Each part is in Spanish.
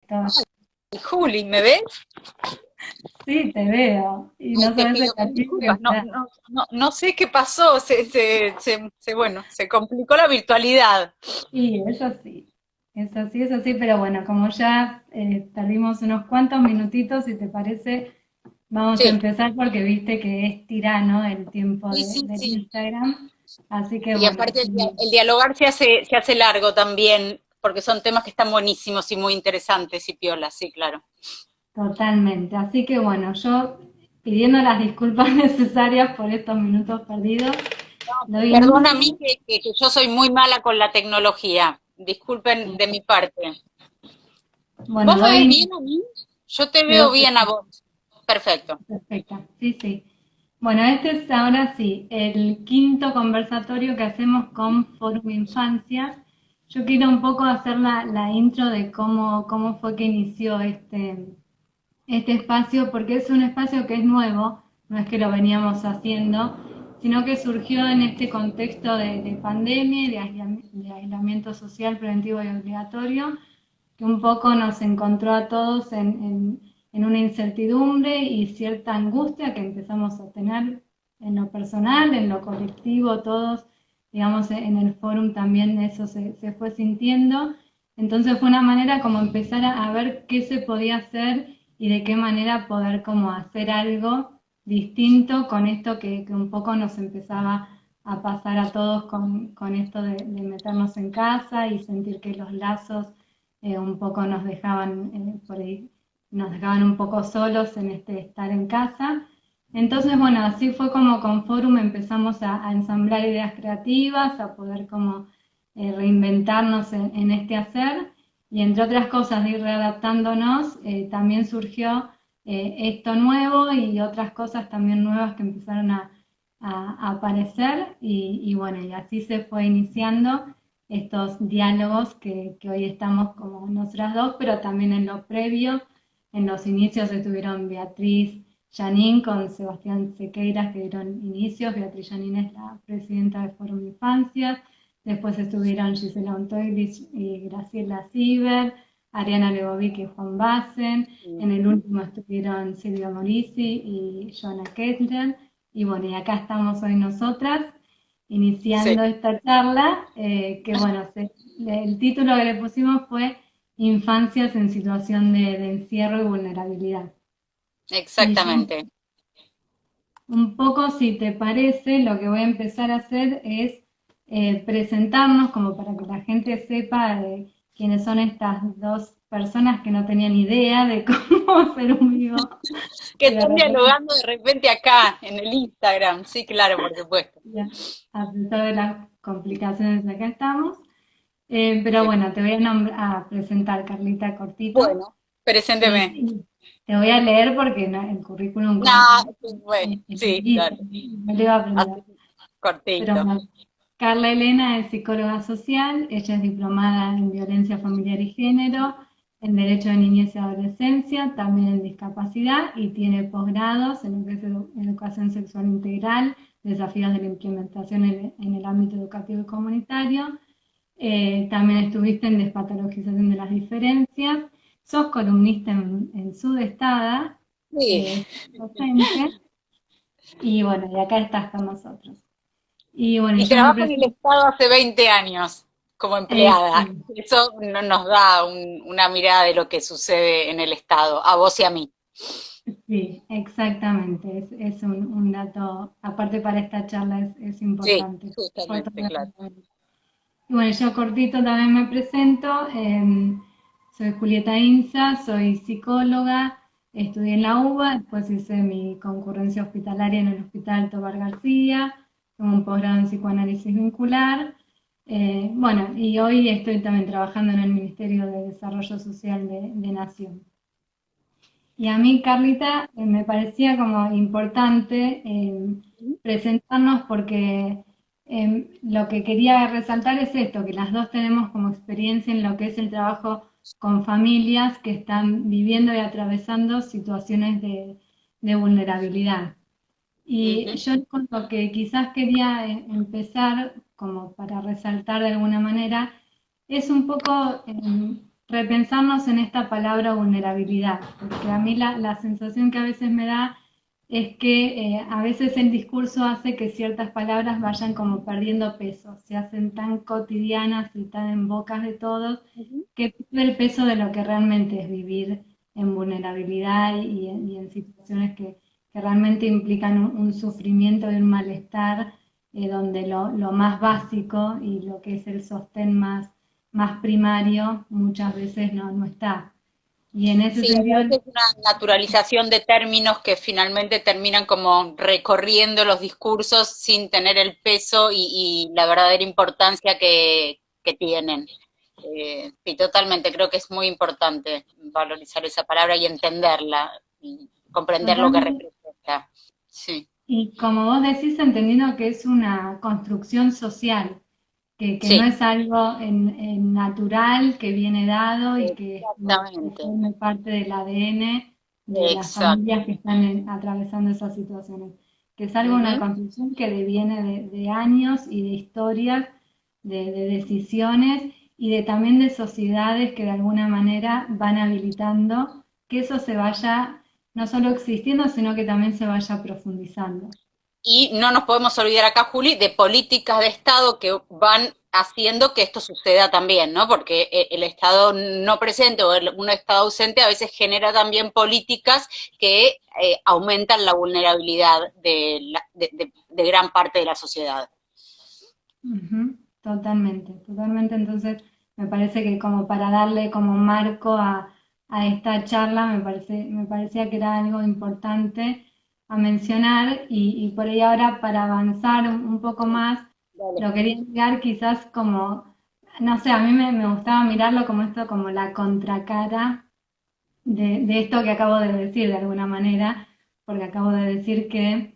Perfecto. Ay, Juli, ¿me ves? Sí, te veo. Y Ay, no te sabes el pido mil ratito que disculpas, no, está. no, no, no sé qué pasó, bueno, se complicó la virtualidad. Y es así, pero bueno, como ya perdimos unos cuantos minutitos, si te parece, vamos a Sí, empezar porque viste que es tirano el tiempo sí, sí, del sí. Instagram. Así que Y bueno, aparte sí, el dialogar se hace largo también, porque son temas que están buenísimos y muy interesantes y piolas, sí, claro. totalmente. Así que bueno, yo pidiendo las disculpas necesarias por estos minutos perdidos, doy Perdona a mí inicio. que yo soy muy mala con la tecnología. Disculpen de mi parte. Bueno, ¿Vos me doy ves inicio. bien a mí? Yo te Te doy veo bien a vos. Perfecto. perfecta, sí, sí. Bueno, este es ahora sí el quinto conversatorio que hacemos con Forum Infancias. Yo quiero un poco hacer la intro de cómo fue que inició este espacio, porque es un espacio que es nuevo, no es que lo veníamos haciendo, sino que surgió en este contexto de pandemia y de aislamiento social preventivo y obligatorio, que un poco nos encontró a todos en una incertidumbre y cierta angustia que empezamos a tener en lo personal, en lo colectivo, todos, digamos, en el fórum también eso se fue sintiendo. Entonces fue una manera como empezar a ver qué se podía hacer y de qué manera poder como hacer algo distinto con esto que un poco nos empezaba a pasar a todos con esto de meternos en casa y sentir que los lazos un poco nos dejaban por ahí, nos dejaban un poco solos en este estar en casa. Entonces, bueno, así fue como con Forum empezamos a ensamblar ideas creativas, a poder como reinventarnos en este hacer y entre otras cosas de ir readaptándonos, también surgió esto nuevo y otras cosas también nuevas que empezaron a aparecer y bueno, y así se fue iniciando estos diálogos que hoy estamos como nosotras dos, pero también en lo previo, en los inicios estuvieron Beatriz Janín con Sebastián Sequeiras que dieron inicios. Beatriz Janín es la presidenta de Foro Infancia. Después estuvieron Gisela Ontoilis y Graciela Ciber, Ariana Legovic y Juan Bassen. En el último estuvieron Silvia Morisi y Joana Kettler. Y bueno, y acá estamos hoy nosotras Sí, iniciando esta charla, que bueno, el título que le pusimos fue Infancias en situación de encierro y vulnerabilidad. Y yo exactamente. un poco, si te parece, lo que voy a empezar a hacer es presentarnos como para que la gente sepa quiénes son estas dos personas que no tenían idea de cómo hacer un vivo Que y de están repente dialogando de repente acá en el Instagram. Sí, claro, por supuesto. ya, a pesar de las complicaciones acá estamos. Pero Sí. bueno, te voy a presentar, Carlita, cortito. Bueno, presénteme. Y te voy a leer porque el currículum No, sí, bueno, es sí, chiquito, dale. no lo iba a aprender. Así, Pero cortito. bueno, Carla Elena es psicóloga social, ella es diplomada en violencia familiar y género, en derecho de niñez y adolescencia, también en discapacidad y tiene posgrados en lo que es educación sexual integral, desafíos de la implementación en el ámbito educativo y comunitario. También estuviste en Despatologización de las Diferencias, sos columnista en Sudestada, Sí. docente, y bueno, y acá estás con nosotros. Y bueno, Y yo me trabajo en el presento, Estado hace 20 años como empleada. Eso no nos da una mirada de lo que sucede en el Estado, a vos y a mí. sí, exactamente, es un dato, aparte para esta charla es Sí, importante. Por justamente, todo claro. y bueno, yo cortito también me presento. Soy Julieta Inza, soy psicóloga, estudié en la UBA, después hice mi concurrencia hospitalaria en el Hospital Tobar García, tengo un posgrado en psicoanálisis vincular. Bueno, y hoy estoy también trabajando en el Ministerio de Desarrollo Social de Nación. Y a mí, Carlita, me parecía como importante presentarnos porque lo que quería resaltar es esto, que las dos tenemos como experiencia en lo que es el trabajo con familias que están viviendo y atravesando situaciones de vulnerabilidad. Y Ujú. yo con lo que quizás quería empezar, como para resaltar de alguna manera, es un poco repensarnos en esta palabra vulnerabilidad, porque a mí la sensación que a veces me da es que a veces el discurso hace que ciertas palabras vayan como perdiendo peso, se hacen tan cotidianas y tan en bocas de todos Ujú. que pierde el peso de lo que realmente es vivir en vulnerabilidad y en situaciones que realmente implican un sufrimiento y un malestar, donde lo más básico y lo que es el sostén más primario muchas veces no está. Y en ese Sí, hay a sentido, veces una naturalización de términos que finalmente terminan como recorriendo los discursos sin tener el peso y la verdadera importancia que tienen. Sí, totalmente, creo que es muy importante valorizar esa palabra y entenderla, y comprender lo que totalmente, representa. Sí, y como vos decís, entendiendo que es una construcción social, que no sí, es algo en natural, que viene dado y que exactamente, forme parte del ADN de las exacto. familias que están atravesando esas situaciones, que es algo, una Ujú. construcción que deviene de años y de historias, de decisiones y de también de sociedades que de alguna manera van habilitando que eso se vaya no solo existiendo, sino que también se vaya profundizando. Y no nos podemos olvidar acá, Juli, de políticas de Estado que van haciendo que esto suceda también, ¿no? Porque el Estado no presente o un Estado ausente a veces genera también políticas que aumentan la vulnerabilidad de gran parte de la sociedad. Ujú, totalmente, totalmente. Entonces, me parece que como para darle como marco a esta charla, me parecía que era algo importante a mencionar y por ahí ahora para avanzar un poco más, Dale. lo quería mirar quizás como, no sé, a mí me gustaba mirarlo como esto, como la contracara de esto que acabo de decir de alguna manera, porque acabo de decir que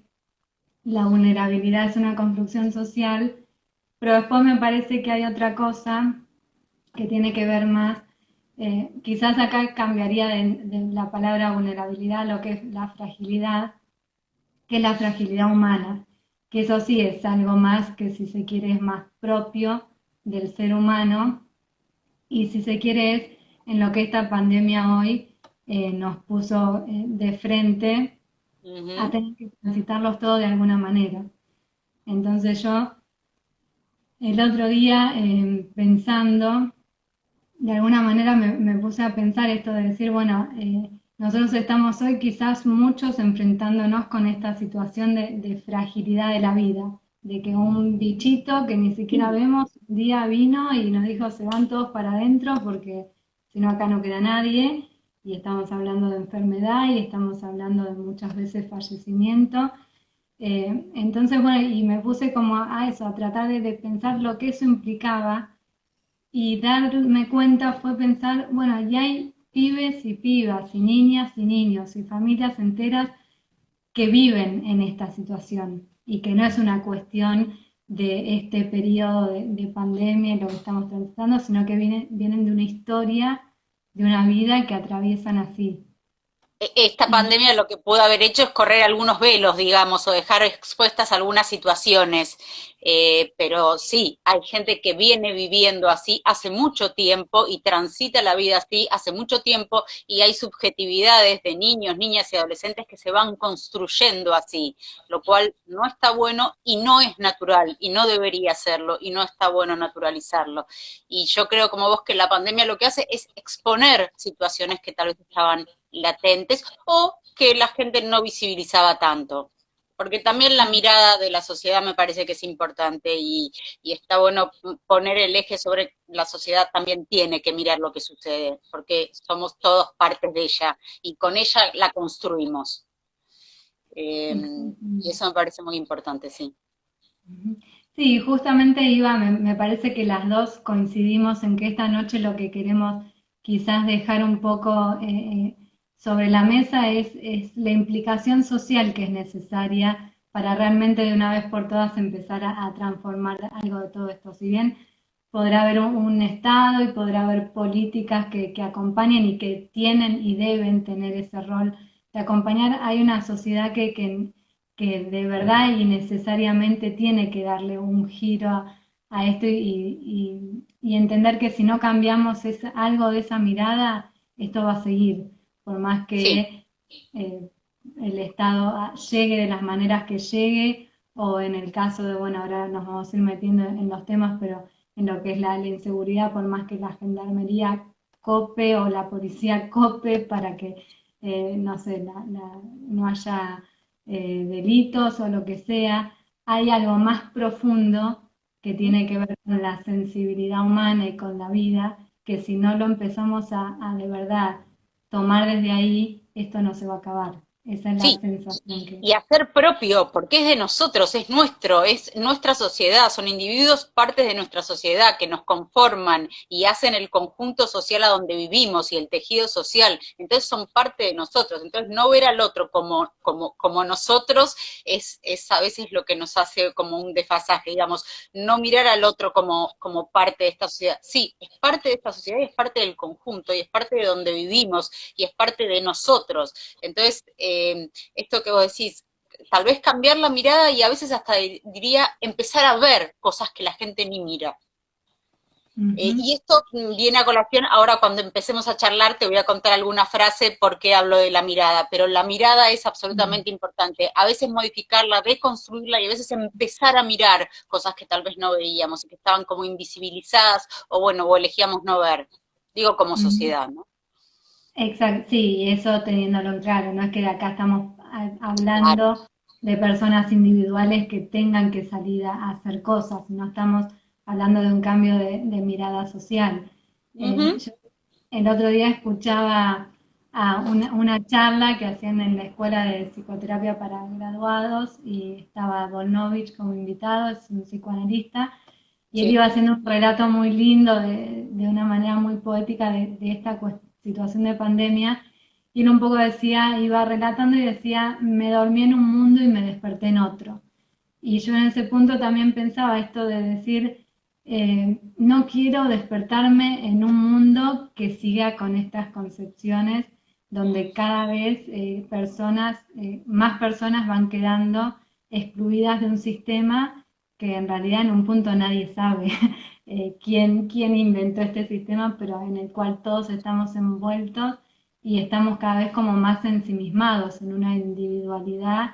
la vulnerabilidad es una construcción social, pero después me parece que hay otra cosa que tiene que ver más, quizás acá cambiaría de la palabra vulnerabilidad lo que es la fragilidad, que es la fragilidad humana, que eso sí es algo más que si se quiere es más propio del ser humano y si se quiere es en lo que esta pandemia hoy nos puso de frente a Ujú. tener que transitarlos todos de alguna manera. Entonces yo el otro día pensando, de alguna manera me puse a pensar esto de decir, bueno, nosotros estamos hoy quizás muchos enfrentándonos con esta situación de fragilidad de la vida, de que un bichito que ni siquiera vemos un día vino y nos dijo se van todos para adentro porque si no acá no queda nadie y estamos hablando de enfermedad y estamos hablando de muchas veces fallecimiento. Entonces, bueno, y me puse como a eso, a tratar de pensar lo que eso implicaba y darme cuenta fue pensar, bueno, ya hay pibes y pibas, y niñas y niños, y familias enteras que viven en esta situación y que no es una cuestión de este periodo de pandemia y lo que estamos transitando, sino que vienen de una historia, de una vida que atraviesan así. Esta Y pandemia lo que pudo haber hecho es correr algunos velos, digamos, o dejar expuestas algunas situaciones. Pero sí, hay gente que viene viviendo así hace mucho tiempo y transita la vida así hace mucho tiempo y hay subjetividades de niños, niñas y adolescentes que se van construyendo así, lo cual no está bueno y no es natural y no debería serlo y no está bueno naturalizarlo. Y yo creo como vos que la pandemia lo que hace es exponer situaciones que tal vez estaban latentes o que la gente no visibilizaba tanto. Porque también la mirada de la sociedad me parece que es importante y está bueno poner el eje sobre la sociedad también tiene que mirar lo que sucede, porque somos todos partes de ella y con ella la construimos. Y eso me parece muy importante, sí. sí, justamente iba, me parece que las dos coincidimos en que esta noche lo que queremos quizás dejar un poco sobre la mesa es la implicación social que es necesaria para realmente de una vez por todas empezar a transformar algo de todo esto. Si bien podrá haber un Estado y podrá haber políticas que acompañen y que tienen y deben tener ese rol de acompañar, hay una sociedad que de verdad y necesariamente tiene que darle un giro a esto y entender que si no cambiamos algo de esa mirada, esto va a seguir, por más Sí, que el Estado llegue de las maneras que llegue, o en el caso de, bueno, ahora nos vamos a ir metiendo en los temas, pero en lo que es la inseguridad, por más que la gendarmería cope o la policía cope para que, no sé, no haya delitos o lo que sea, hay algo más profundo que tiene que ver con la sensibilidad humana y con la vida, que si no lo empezamos a de verdad tomar desde ahí, esto no se va a acabar. Esa es la sí, sensación que... y hacer propio, porque es de nosotros, es nuestro, es nuestra sociedad, son individuos partes de nuestra sociedad que nos conforman y hacen el conjunto social a donde vivimos y el tejido social, entonces son parte de nosotros, entonces no ver al otro como nosotros es a veces lo que nos hace como un desfasaje, digamos, no mirar al otro como parte de esta sociedad, sí, es parte de esta sociedad y es parte del conjunto y es parte de donde vivimos y es parte de nosotros, entonces, esto que vos decís, tal vez cambiar la mirada y a veces hasta diría empezar a ver cosas que la gente ni mira. Ujú, Y esto viene a colación, ahora cuando empecemos a charlar te voy a contar alguna frase porque hablo de la mirada, pero la mirada es bien. absolutamente importante. A veces modificarla, reconstruirla y a veces empezar a mirar cosas que tal vez no veíamos y que estaban como invisibilizadas o bueno, o elegíamos no ver. Digo como Ujú. sociedad, ¿no? Exacto, sí, eso teniéndolo en claro, no es que de acá estamos Claro. hablando de personas individuales que tengan que salir a hacer cosas, no estamos hablando de un cambio de mirada social. Ujú. Yo el otro día escuchaba a una charla que hacían en la escuela de psicoterapia para graduados y estaba Volnovich como invitado, es un psicoanalista, y él Sí. iba haciendo un relato muy lindo de una manera muy poética de esta situación de pandemia. Y él un poco decía, iba relatando y decía, me dormí en un mundo y me desperté en otro. Y yo en ese punto también pensaba esto de decir, no quiero despertarme en un mundo que siga con estas concepciones donde cada vez más personas van quedando excluidas de un sistema que en realidad en un punto nadie sabe quién inventó este sistema, pero en el cual todos estamos envueltos y estamos cada vez como más ensimismados en una individualidad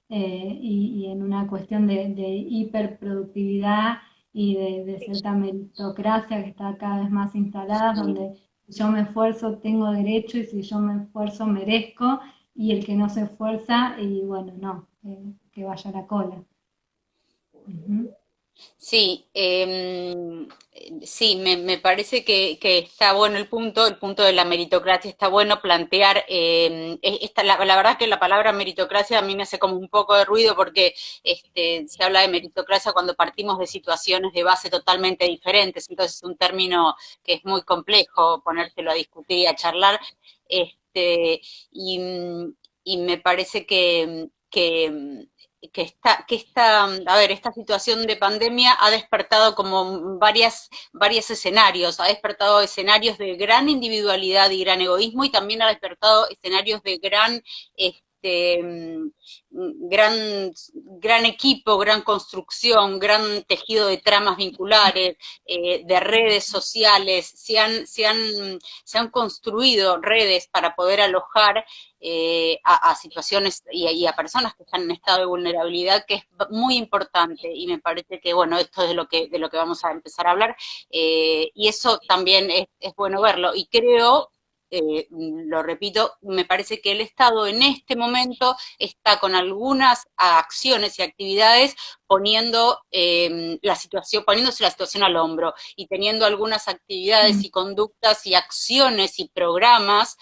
y en una cuestión de hiperproductividad y de cierta meritocracia que está cada vez más instalada, Sí. donde si yo me esfuerzo tengo derecho y si yo me esfuerzo merezco y el que no se esfuerza y bueno, no, que vaya a la cola. Ujú, Sí, sí, me parece que está bueno el punto de la meritocracia, está bueno plantear, la verdad que la palabra meritocracia a mí me hace como un poco de ruido porque se habla de meritocracia cuando partimos de situaciones de base totalmente diferentes, entonces es un término que es muy complejo ponérselo a discutir y a charlar, y, y me parece a ver, esta situación de pandemia ha despertado como varios escenarios, ha despertado escenarios de gran individualidad y gran egoísmo y también ha despertado escenarios de gran equipo, gran construcción, gran tejido de tramas vinculares, de redes sociales, se han construido redes para poder alojar a situaciones y a personas que están en estado de vulnerabilidad, que es muy importante y me parece que, bueno, esto es de lo que vamos a empezar a hablar y eso también es bueno verlo y creo lo repito, me parece que el Estado en este momento está con algunas acciones y actividades poniéndose la situación al hombro y teniendo algunas actividades y conductas y acciones y programas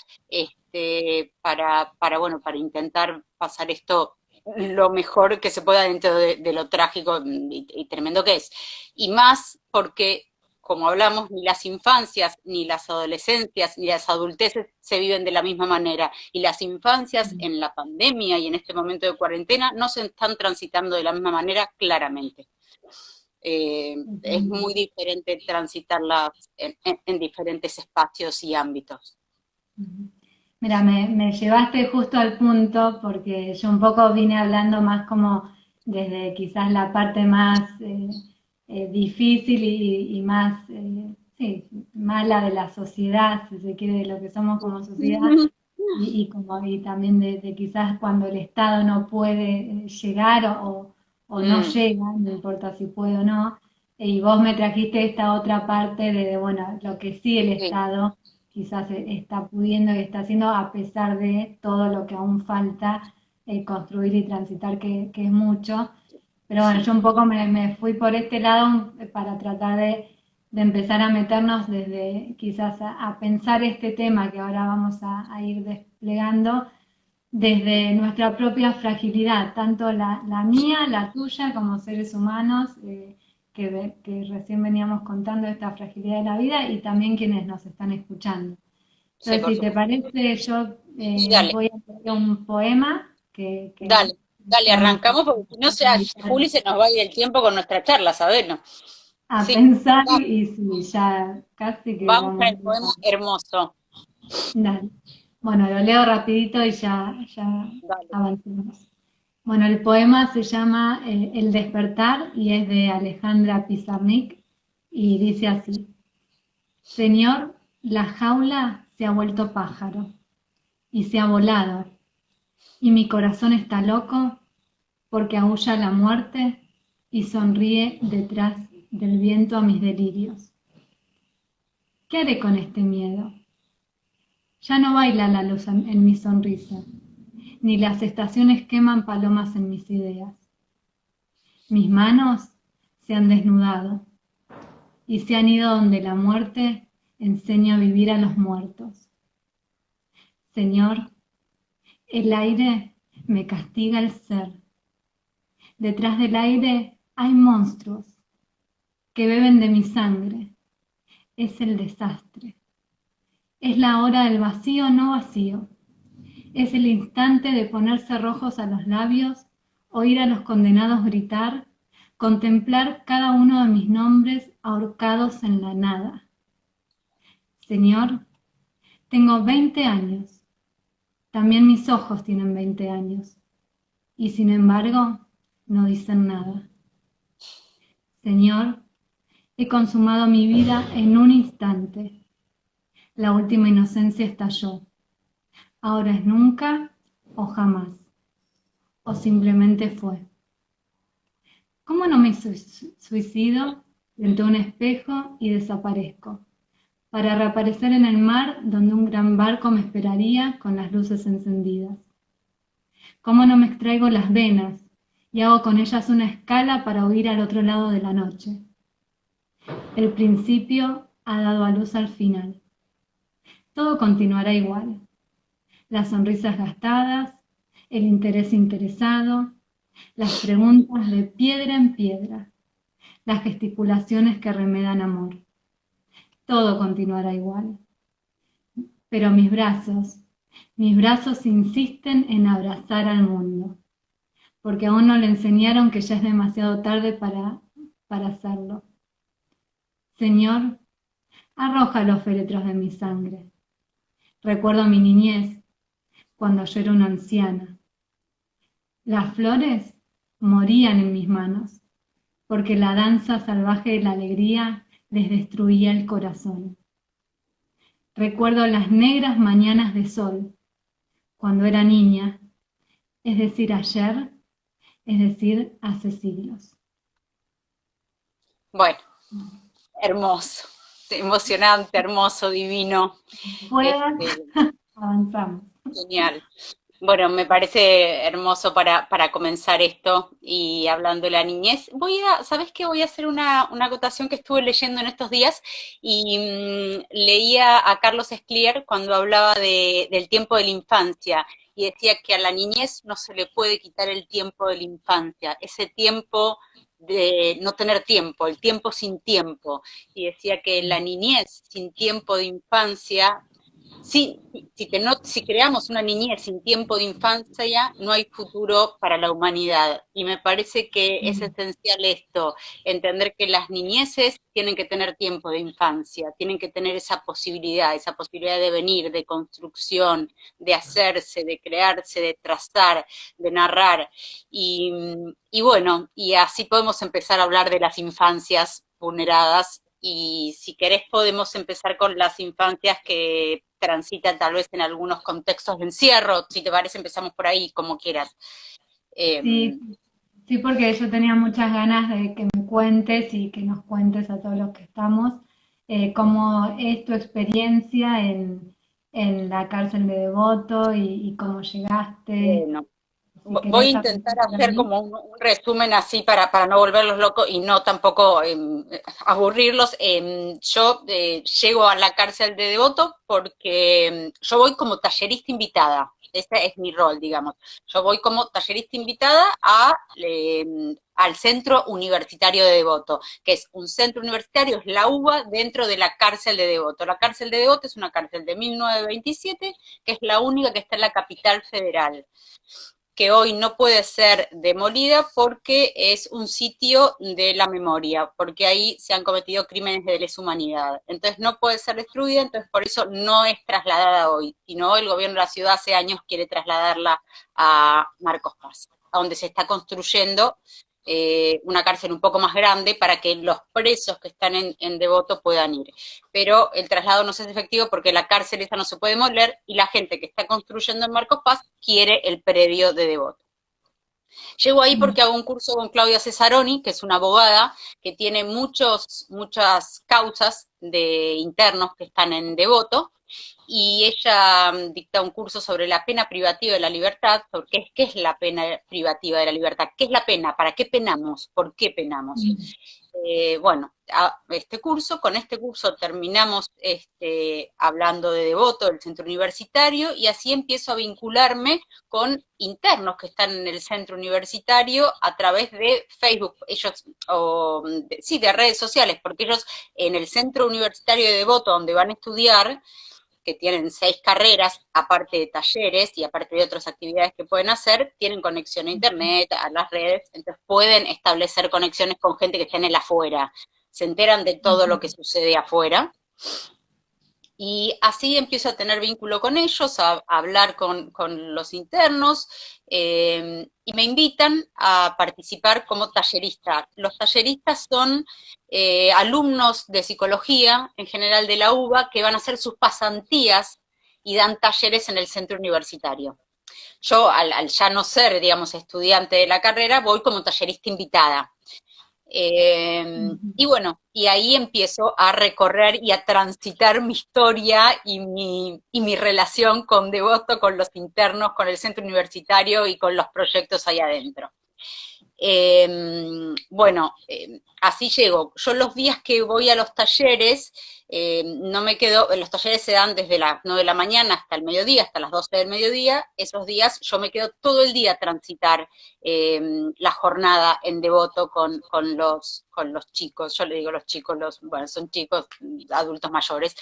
bueno, para intentar pasar esto lo mejor que se pueda dentro de lo trágico y tremendo que es. Y más porque, como hablamos, ni las infancias, ni las adolescencias, ni las adulteces se viven de la misma manera. Y las infancias en la pandemia y en este momento de cuarentena no se están transitando de la misma manera claramente. Es ujú. muy diferente transitarlas en diferentes espacios y ámbitos. Mira, me llevaste justo al punto porque yo un poco vine hablando más como desde quizás la parte más difícil y más, sí, mala de la sociedad, si se quiere, de lo que somos como sociedad, y también de quizás cuando el Estado no puede llegar o no Mm, llega, no importa si puede o no, y vos me trajiste esta otra parte bueno, lo que sí el sí, Estado quizás está pudiendo y está haciendo a pesar de todo lo que aún falta construir y transitar, que es mucho. Pero bueno, sí, yo un poco me fui por este lado para tratar de empezar a meternos desde quizás a pensar este tema que ahora vamos a ir desplegando desde nuestra propia fragilidad, tanto la mía, la tuya, como seres humanos, que recién veníamos contando esta fragilidad de la vida y también quienes nos están escuchando. sí, Entonces, por si te supuesto. parece, yo Sí, dale, voy a leer un poema que dale, dale, vamos arrancamos porque si no, a Juli, se nos va a ir el tiempo con nuestra charla, ¿sabes? No. Sí, pensar dale, y sí, ya casi que vamos con vamos el poema hermoso. dale. Bueno, lo leo rapidito y ya Dale. avanzamos. Bueno, el poema se llama El despertar y es de Alejandra Pizarnik y dice así: Señor, la jaula se ha vuelto pájaro y se ha volado y mi corazón está loco porque aúlla la muerte y sonríe detrás del viento a mis delirios. ¿Qué haré con este miedo? Ya no baila la luz en mi sonrisa, ni las estaciones queman palomas en mis ideas. Mis manos se han desnudado y se han ido donde la muerte enseña a vivir a los muertos. Señor, el aire me castiga el ser. Detrás del aire hay monstruos que beben de mi sangre. Es el desastre. Es la hora del vacío no vacío. Es el instante de ponerse rojos a los labios, oír a los condenados gritar, contemplar cada uno de mis nombres ahorcados en la nada. Señor, tengo 20 años. También mis ojos tienen 20 años. Y sin embargo, no dicen nada. Señor, he consumado mi vida en un instante. La última inocencia estalló. Ahora es nunca o jamás. O simplemente fue. ¿Cómo no me suicido frente a un espejo y desaparezco? Para reaparecer en el mar donde un gran barco me esperaría con las luces encendidas. ¿Cómo no me extraigo las venas y hago con ellas una escala para huir al otro lado de la noche? El principio ha dado a luz al final. Todo continuará igual. Las sonrisas gastadas, el interés interesado, las preguntas de piedra en piedra, las gesticulaciones que remedan amor. Todo continuará igual. Pero mis brazos insisten en abrazar al mundo, porque aún no le enseñaron que ya es demasiado tarde para hacerlo. Señor, arroja los féretros de mi sangre. Recuerdo mi niñez, cuando yo era una anciana. Las flores morían en mis manos, porque la danza salvaje de la alegría les destruía el corazón. Recuerdo las negras mañanas de sol, cuando era niña, es decir, ayer, es decir, hace siglos. Bueno, hermoso, emocionante, hermoso, divino, Pues este, avanzamos. genial. Bueno, me parece hermoso para comenzar esto y hablando de la niñez. ¿Sabes qué? Voy a hacer una acotación que estuve leyendo en estos días y leía a Carlos Esclier cuando hablaba del tiempo de la infancia y decía que a la niñez no se le puede quitar el tiempo de la infancia, ese tiempo de no tener tiempo, el tiempo sin tiempo. Y decía que la niñez sin tiempo de infancia si creamos una niñez sin tiempo de infancia, no hay futuro para la humanidad. Y me parece que es Mm. esencial esto, entender que las niñeces tienen que tener tiempo de infancia, tienen que tener esa posibilidad de venir, de construcción, de hacerse, de crearse, de trazar, de narrar. Y, y bueno, y así podemos empezar a hablar de las infancias vulneradas y si querés podemos empezar con las infancias que transitan tal vez en algunos contextos de encierro, si te parece empezamos por ahí, como quieras. Eh, Sí, sí, porque yo tenía muchas ganas de que me cuentes y que nos cuentes a todos los que estamos cómo es tu experiencia en la cárcel de Devoto y cómo llegaste. bueno, Si voy a querés intentar arrancar por hacer ahí. como un resumen así para no volverlos locos y no tampoco aburrirlos. Yo llego a la cárcel de Devoto porque yo voy como tallerista invitada. Ese es mi rol, digamos. Yo voy como tallerista invitada al Centro Universitario de Devoto, que es un centro universitario, es la UBA, dentro de la cárcel de Devoto. La cárcel de Devoto es una cárcel de 1927, que es la única que está en la capital federal, que hoy no puede ser demolida porque es un sitio de la memoria, porque ahí se han cometido crímenes de lesa humanidad. Entonces no puede ser destruida, entonces por eso no es trasladada hoy, sino el gobierno de la ciudad hace años quiere trasladarla a Marcos Paz, a donde se está construyendo una cárcel un poco más grande para que los presos que están en Devoto puedan ir. Pero el traslado no es efectivo porque la cárcel esa no se puede demoler y la gente que está construyendo en Marcos Paz quiere el predio de Devoto. Llego ahí Mm. porque hago un curso con Claudia Cesaroni, que es una abogada que tiene muchas causas de internos que están en Devoto, y ella dicta un curso sobre la pena privativa de la libertad, sobre qué es la pena privativa de la libertad, qué es la pena, para qué penamos, por qué penamos. Mm. Bueno, con este curso terminamos hablando de Devoto, del centro universitario, y así empiezo a vincularme con internos que están en el centro universitario a través de Facebook, sí, de redes sociales, porque ellos en el centro universitario de Devoto, donde van a estudiar, que tienen 6 carreras, aparte de talleres y aparte de otras actividades que pueden hacer, tienen conexión a internet, a las redes, entonces pueden establecer conexiones con gente que está en el afuera, se enteran de todo lo que sucede afuera, y así empiezo a tener vínculo con ellos, a hablar con los internos, y me invitan a participar como tallerista. Los talleristas son alumnos de psicología, en general de la UBA, que van a hacer sus pasantías y dan talleres en el centro universitario. Yo, al ya no ser, digamos, estudiante de la carrera, voy como tallerista invitada. Y bueno, y ahí empiezo a recorrer y a transitar mi historia y mi relación con Devoto, con los internos, con el centro universitario y con los proyectos ahí adentro. Bueno, así llego. Yo los días que voy a los talleres, no me quedo, los talleres se dan desde las 9 de la mañana hasta el mediodía, hasta las 12 del mediodía. Esos días yo me quedo todo el día a transitar la jornada en Devoto con los chicos. Yo le digo los chicos, bueno, son chicos, adultos mayores,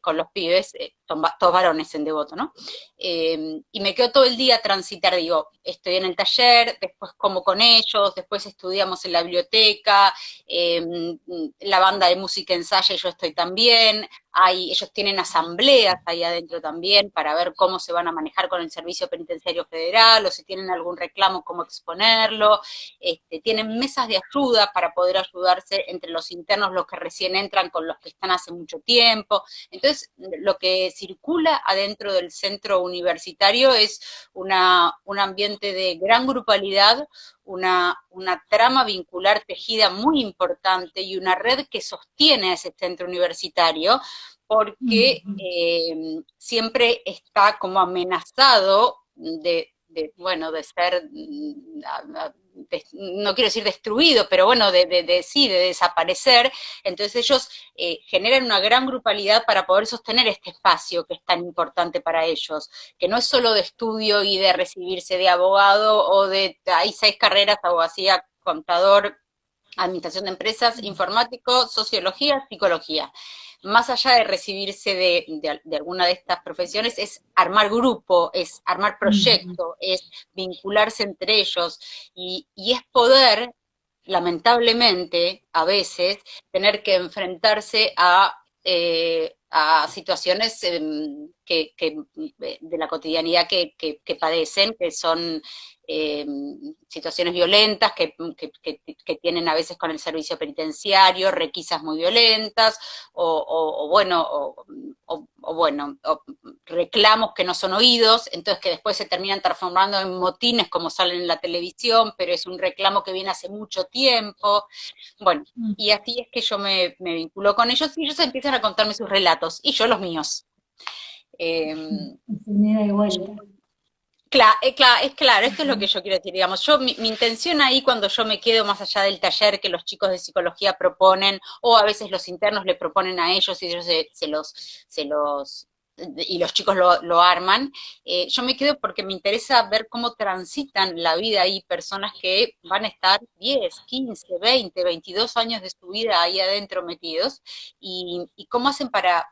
con los pibes, todos varones en Devoto, ¿no? Y me quedo todo el día a transitar, digo, estoy en el taller, después como con ellos, después estudiamos en la biblioteca, la banda de música ensaya y yo estoy también, ellos tienen asambleas ahí adentro también para ver cómo se van a manejar con el Servicio Penitenciario Federal o si tienen algún reclamo, cómo exponerlo, tienen mesas de ayuda para poder ayudarse entre los internos, los que recién entran con los que están hace mucho tiempo. Entonces, lo que circula adentro del centro universitario es un ambiente de gran grupalidad, una trama vincular tejida muy importante y una red que sostiene a ese centro universitario, porque siempre está como amenazado bueno, de ser, no quiero decir destruido, pero bueno, sí, de desaparecer. Entonces ellos generan una gran grupalidad para poder sostener este espacio que es tan importante para ellos, que no es solo de estudio y de recibirse de abogado o hay 6 carreras, abogacía, contador, administración de empresas, informático, sociología, psicología. más allá de recibirse de alguna de estas profesiones, es armar grupo, es armar proyecto, es vincularse entre ellos, y es poder, lamentablemente, a veces, tener que enfrentarse a situaciones de la cotidianidad que padecen, que son eh, situaciones violentas que tienen a veces con el servicio penitenciario, requisas muy violentas, o reclamos que no son oídos, entonces que después se terminan transformando en motines como salen en la televisión, pero es un reclamo que viene hace mucho tiempo. Bueno, y así es que yo me vinculo con ellos y ellos empiezan a contarme sus relatos y yo los míos. Sin ida y vuelta. Claro, es claro, esto es lo que yo quiero decir, digamos, mi intención ahí cuando yo me quedo más allá del taller que los chicos de psicología proponen, o a veces los internos le proponen a ellos y ellos y los chicos lo arman, yo me quedo porque me interesa ver cómo transitan la vida ahí personas que van a estar 10, 15, 20, 22 años de su vida ahí adentro metidos, y cómo hacen para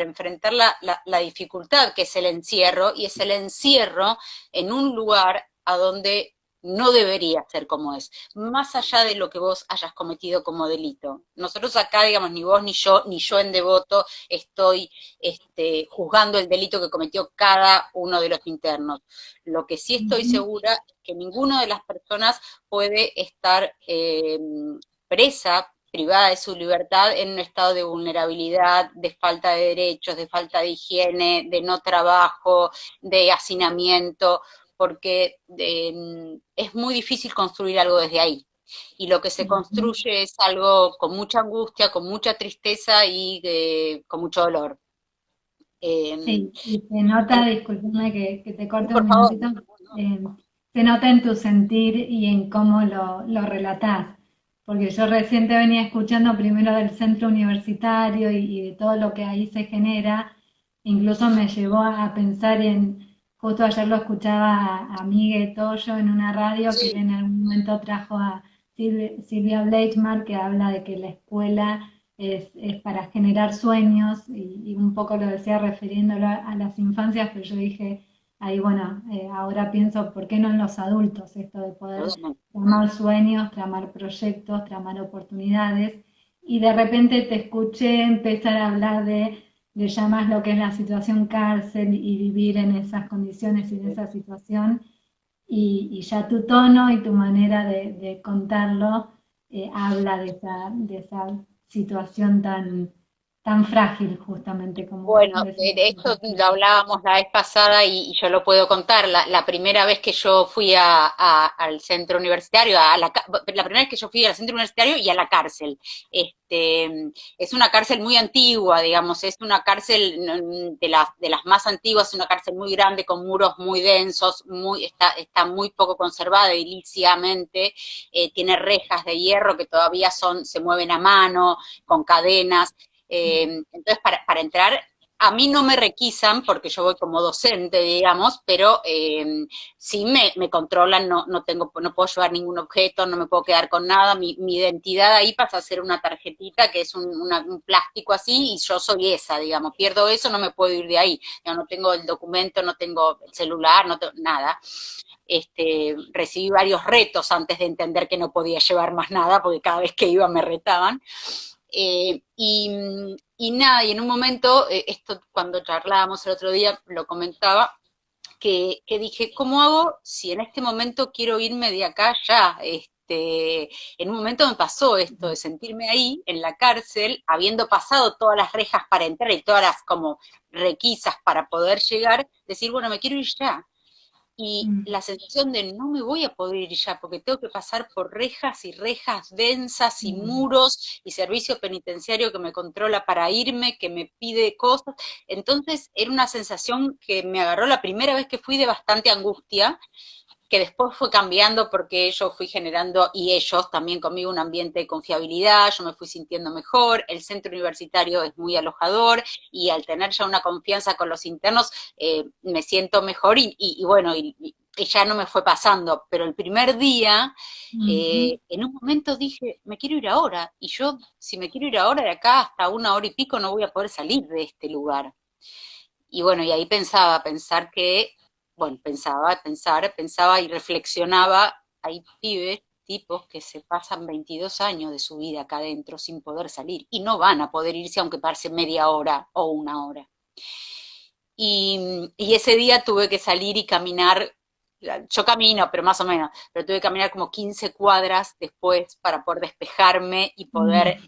enfrentar la dificultad que es el encierro, y es el encierro en un lugar a donde no debería ser como es, más allá de lo que vos hayas cometido como delito. Nosotros acá, digamos, ni vos ni yo en Devoto estoy juzgando el delito que cometió cada uno de los internos. Lo que sí estoy segura es que ninguna de las personas puede estar presa, privada de su libertad en un estado de vulnerabilidad, de falta de derechos, de falta de higiene, de no trabajo, de hacinamiento, porque es muy difícil construir algo desde ahí. Y lo que se construye es algo con mucha angustia, con mucha tristeza y con mucho dolor. Sí, y se nota, discúlpame que te corte un Por favor. minutito, eh, se nota en tu sentir y en cómo lo relatás, porque yo recién te venía escuchando primero del centro universitario y de todo lo que ahí se genera, incluso me llevó a pensar justo ayer lo escuchaba a Miguel Toyo en una radio que él en algún momento trajo a Silvia Bleichmar, que habla de que la escuela es para generar sueños y un poco lo decía refiriéndolo a las infancias, pero yo dije, ahí bueno, ahora pienso, ¿por qué no en los adultos esto de poder tramar sueños, tramar proyectos, tramar oportunidades? Y de repente te escuché empezar a hablar de ya más lo que es la situación cárcel y vivir en esas condiciones y en esa situación, y ya tu tono y tu manera de contarlo habla de esa situación tan frágil justamente como Bueno, decía. de esto lo hablábamos la vez pasada y yo lo puedo contar. La primera vez que yo fui al centro universitario, la primera vez que yo fui al centro universitario y a la cárcel. Es una cárcel muy antigua, digamos, es una cárcel de las más antiguas, una cárcel muy grande con muros muy densos, está muy poco conservada ediliciamente, tiene rejas de hierro que todavía se mueven a mano, con cadenas. Entonces, para entrar, a mí no me requisan porque yo voy como docente, digamos, pero sí me controlan, no puedo llevar ningún objeto, no me puedo quedar con nada, mi identidad ahí pasa a ser una tarjetita que es un plástico así y yo soy esa, digamos, pierdo eso, no me puedo ir de ahí, no tengo el documento, no tengo el celular, no tengo nada. Recibí varios retos antes de entender que no podía llevar más nada, porque cada vez que iba me retaban. Y nada, y en un momento, esto cuando charlábamos el otro día, lo comentaba, que dije, ¿cómo hago si en este momento quiero irme de acá ya? En un momento me pasó esto de sentirme ahí en la cárcel, habiendo pasado todas las rejas para entrar y todas las como requisas para poder llegar, decir, bueno, me quiero ir ya. Y la sensación de no me voy a poder ir ya porque tengo que pasar por rejas y rejas densas y muros y servicio penitenciario que me controla para irme, que me pide cosas. Entonces era una sensación que me agarró la primera vez que fui de bastante angustia, que después fue cambiando porque yo fui generando, y ellos también conmigo, un ambiente de confiabilidad, yo me fui sintiendo mejor, el centro universitario es muy alojador, y al tener ya una confianza con los internos, me siento mejor, y bueno, y ya no me fue pasando, pero el primer día, Ujú. en un momento dije, me quiero ir ahora, y yo, si me quiero ir ahora de acá hasta 1 hora y pico, no voy a poder salir de este lugar. Y bueno, y ahí pensar que, bueno, pensaba y reflexionaba, hay pibes, tipos que se pasan 22 años de su vida acá adentro sin poder salir, y no van a poder irse aunque pase media hora o 1 hora. Y ese día tuve que salir y caminar, yo camino, pero más o menos, pero tuve que caminar como 15 cuadras después para poder despejarme y poder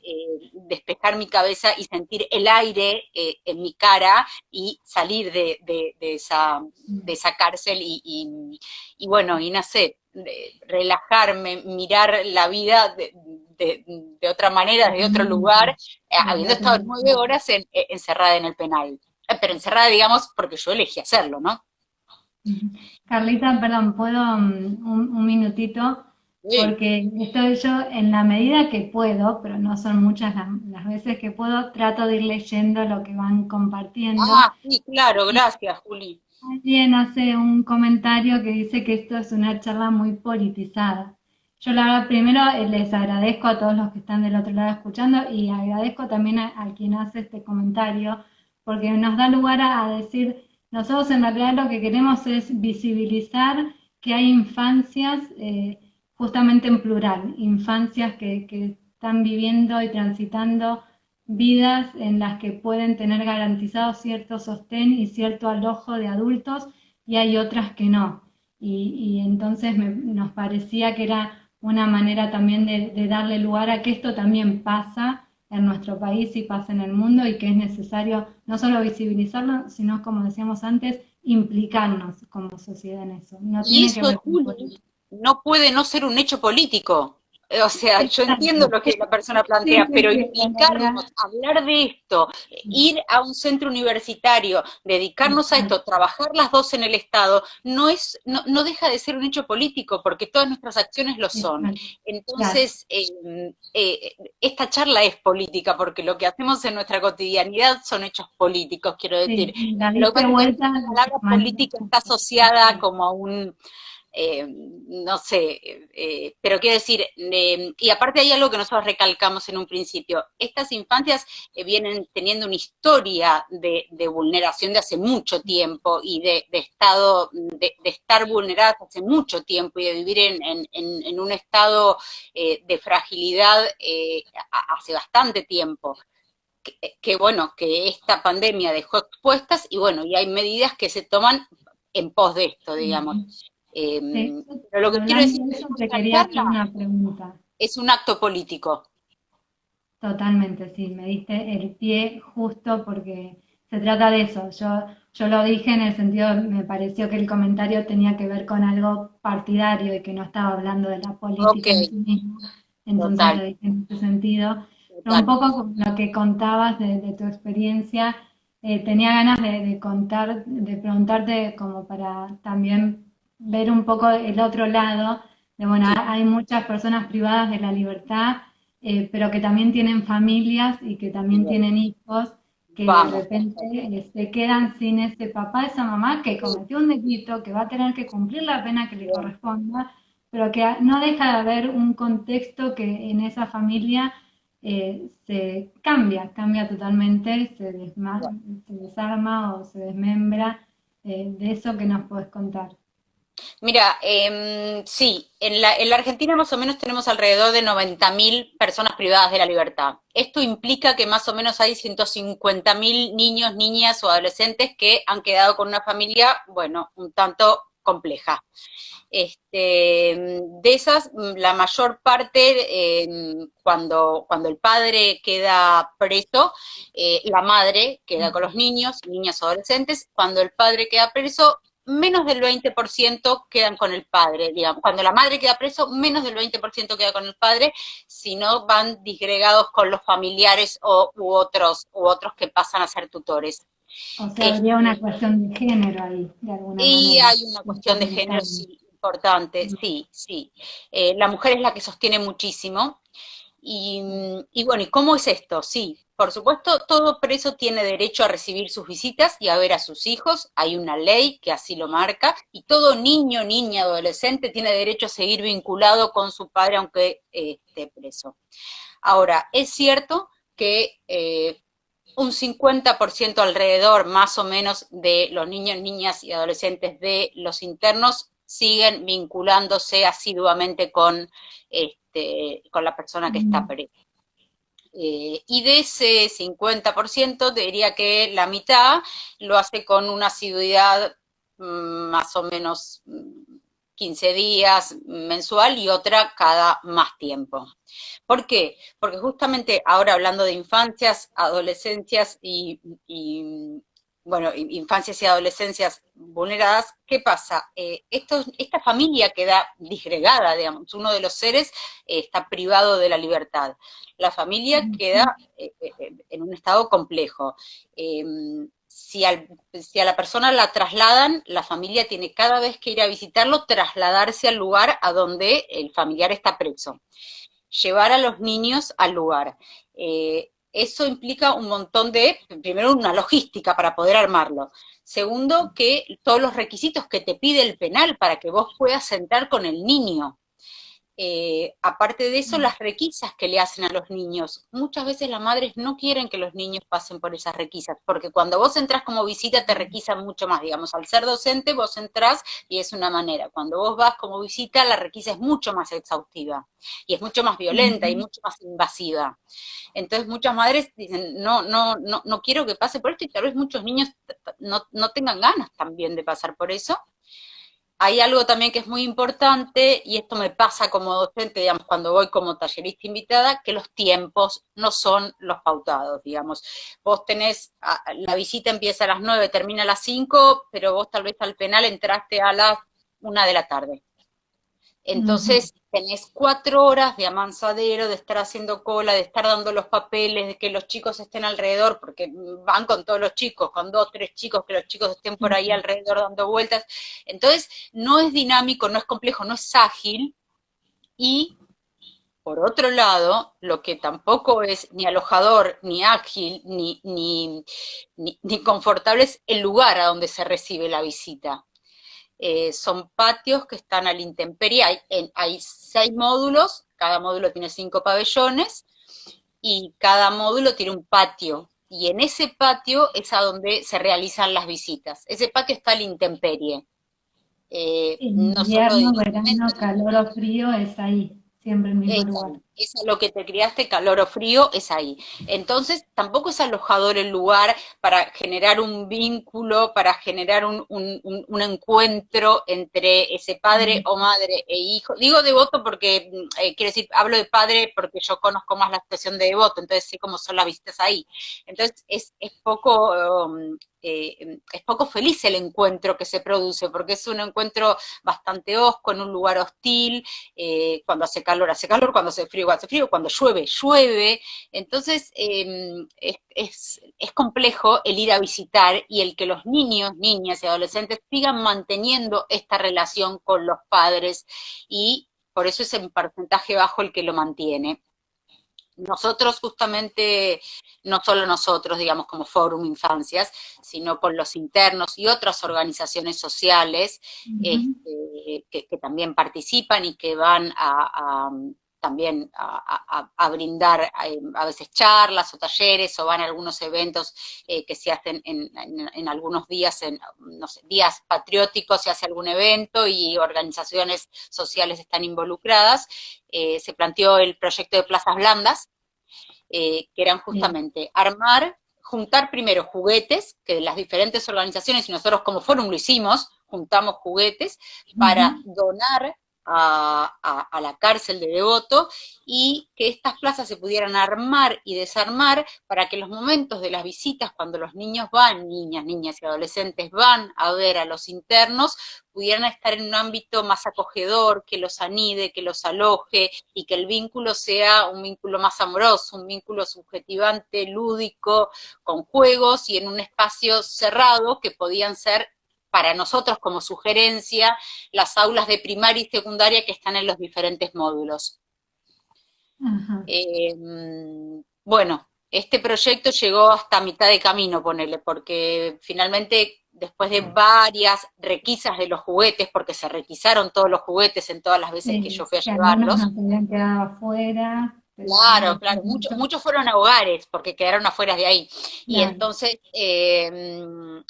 despejar mi cabeza y sentir el aire en mi cara y salir de esa cárcel y bueno, y no sé, relajarme, mirar la vida de otra manera, de otro lugar, Totalmente. De habiendo otra estado 9 horas perspectiva. encerrada en el penal. Pero encerrada, digamos, porque yo elegí hacerlo, ¿no? Ujú. Carlita, perdón, ¿puedo un minutito? Sí. Porque estoy yo en la medida que puedo, pero no son muchas las veces que puedo, trato de ir leyendo lo que van compartiendo. Ah, sí, claro, gracias, Juli. Alguien hace un comentario que dice que esto es una charla muy politizada. Yo la verdad primero les agradezco a todos los que están del otro lado escuchando y agradezco también a quien hace este comentario porque nos da lugar a decir, nosotros en realidad lo que queremos es visibilizar que hay infancias justamente en plural, infancias que están viviendo y transitando vidas en las que pueden tener garantizado cierto sostén y cierto alojo de adultos y hay otras que no. Y entonces nos parecía que era una manera también de darle lugar a que esto también pasa en nuestro país y pasa en el mundo y que es necesario no solo visibilizarlo, sino, como decíamos antes, implicarnos como sociedad en eso. No Y tiene que eso, ver con Juli, política. no puede no ser un hecho político. O sea, yo entiendo Exacto. lo que la persona Sí, plantea, sí, pero sí, en implicarnos, realidad. hablar de esto, ir a un centro universitario, dedicarnos a esto, Exacto. trabajar las dos en el Estado, no deja de ser un hecho político, porque todas nuestras acciones lo son. Exacto. Claro. Entonces, esta charla es política, porque lo que hacemos en nuestra cotidianidad son hechos políticos, quiero decir. Sí, la Lo que diste pasa es que vuelta la de palabra manera política está justa. asociada como a no sé, pero quiero decir, y aparte hay algo que nosotros recalcamos en un principio, estas infancias vienen teniendo una historia de vulneración de hace mucho tiempo y de estado, de estar vulneradas hace mucho tiempo y de vivir en un estado de fragilidad hace bastante tiempo. Que bueno, que esta pandemia dejó expuestas y bueno, y hay medidas que se toman en pos de esto, digamos. Sí, Pero lo que quiero hablando decir de es que eso, te nuestra quería hacer charla una pregunta. es un acto político. Totalmente, sí, me diste el pie justo porque se trata de eso. Yo lo dije en el sentido, me pareció que el comentario tenía que ver con algo partidario y que no estaba hablando de la Ok, política en sí mismo, entonces lo total, dije en ese sentido. Pero un total. poco con lo que contabas de tu experiencia, tenía ganas de contar, de preguntarte como para también ver un poco el otro lado, de bueno, Sí, hay muchas personas privadas de la libertad pero que también tienen familias y que también bien, tienen hijos que de vamos. repente se quedan sin ese papá, esa mamá que Sí, cometió un delito, que va a tener que cumplir la pena que le bien. corresponda, pero que no deja de haber un contexto que en esa familia se cambia totalmente, se desarma o se desmembra. De eso que nos puedes contar. Mira, sí, en la Argentina más o menos tenemos alrededor de 90.000 personas privadas de la libertad. Esto implica que más o menos hay 150.000 niños, niñas o adolescentes que han quedado con una familia, bueno, un tanto compleja. De esas, la mayor parte, cuando el padre queda preso, la madre queda con los niños, niñas o adolescentes. Cuando el padre queda preso, menos del 20% quedan con el padre, digamos. Cuando la madre queda preso, menos del 20% queda con el padre, si no van disgregados con los familiares u otros que pasan a ser tutores. O sea, habría una Este, cuestión de género ahí, de alguna y manera, hay una un cuestión de cambio. género, sí, importante, sí, sí. La mujer es la que sostiene muchísimo. Y bueno, ¿y cómo es esto? Sí, por supuesto, todo preso tiene derecho a recibir sus visitas y a ver a sus hijos, hay una ley que así lo marca, y todo niño, niña, adolescente tiene derecho a seguir vinculado con su padre aunque esté preso. Ahora, es cierto que un 50% alrededor, más o menos, de los niños, niñas y adolescentes de los internos siguen vinculándose asiduamente con la persona que está Mm. presa. Y de ese 50%, te diría que la mitad lo hace con una asiduidad más o menos 15 días mensual y otra cada más tiempo. ¿Por qué? Porque justamente ahora hablando de infancias, adolescencias bueno, infancias y adolescencias vulneradas, ¿qué pasa? Esta familia queda disgregada, digamos, uno de los seres está privado de la libertad. La familia queda en un estado complejo. Eh, si a la persona la trasladan, la familia tiene cada vez que ir a visitarlo, trasladarse al lugar a donde el familiar está preso, llevar a los niños al lugar. Eso implica un montón de, primero, una logística para poder armarlo. Segundo, que todos los requisitos que te pide el penal para que vos puedas entrar con el niño. Aparte de eso, las requisas que le hacen a los niños. Muchas veces las madres no quieren que los niños pasen por esas requisas, porque cuando vos entras como visita te requisan mucho más. Digamos, al ser docente vos entrás y es una manera. Cuando vos vas como visita, la requisa es mucho más exhaustiva y es mucho más violenta y mucho más invasiva. Entonces muchas madres dicen, no quiero que pase por esto, y tal vez muchos niños no tengan ganas también de pasar por eso. Hay algo también que es muy importante, y esto me pasa como docente, digamos, cuando voy como tallerista invitada, que los tiempos no son los pautados, digamos. Vos tenés, la visita empieza a las 9, termina a las 5, pero vos tal vez al penal entraste a las 1 de la tarde. Entonces tenés 4 horas de amansadero, de estar haciendo cola, de estar dando los papeles, de que los chicos estén alrededor, porque van con todos los chicos, con 2, 3 chicos, que los chicos estén por ahí alrededor dando vueltas. Entonces no es dinámico, no es complejo, no es ágil. Y por otro lado, lo que tampoco es ni alojador, ni ágil, ni confortable es el lugar a donde se recibe la visita. Son patios que están a la intemperie, hay 6 módulos, cada módulo tiene 5 pabellones, y cada módulo tiene un patio, y en ese patio es a donde se realizan las visitas. Ese patio está a la intemperie. Nosotros Invierno, verano, calor o frío, es ahí, siempre el mismo lugar. es a lo que te criaste, calor o frío, es ahí. Entonces, tampoco es alojador el lugar para generar un vínculo, para generar un encuentro entre ese padre o madre e hijo. Digo devoto porque, quiero decir, hablo de padre porque yo conozco más la expresión de devoto, entonces sé cómo son las visitas ahí. Entonces, es poco feliz el encuentro que se produce, porque es un encuentro bastante hosco, en un lugar hostil, cuando hace calor, cuando hace frío, cuando llueve, llueve. Entonces, es complejo el ir a visitar y el que los niños, niñas y adolescentes sigan manteniendo esta relación con los padres, y por eso es en porcentaje bajo el que lo mantiene. Nosotros justamente, no solo nosotros, digamos, como Fórum Infancias, sino con los internos y otras organizaciones sociales que también participan y que van también a brindar a veces charlas o talleres, o van a algunos eventos que se hacen en algunos días, no sé, días patrióticos, se hace algún evento y organizaciones sociales están involucradas. Se planteó el proyecto de Plazas Blandas, que eran Sí. justamente juntar primero juguetes, que las diferentes organizaciones, y nosotros como Fórum lo hicimos, juntamos juguetes para donar a la cárcel de Devoto, y que estas plazas se pudieran armar y desarmar para que los momentos de las visitas, cuando los niños van, niñas y adolescentes van a ver a los internos, pudieran estar en un ámbito más acogedor, que los anide, que los aloje, y que el vínculo sea un vínculo más amoroso, un vínculo subjetivante, lúdico, con juegos y en un espacio cerrado, que podían ser para nosotros como sugerencia las aulas de primaria y secundaria que están en los diferentes módulos. Ajá. Eh, bueno, Este proyecto llegó hasta mitad de camino, ponele, porque finalmente, después de varias requisas de los juguetes, porque se requisaron todos los juguetes en todas las veces que yo fui a Que algunos llevarlos. nos habían quedado afuera, pero Claro, otros claro, muchos, muchos fueron a hogares porque quedaron afuera de ahí. Y claro. entonces,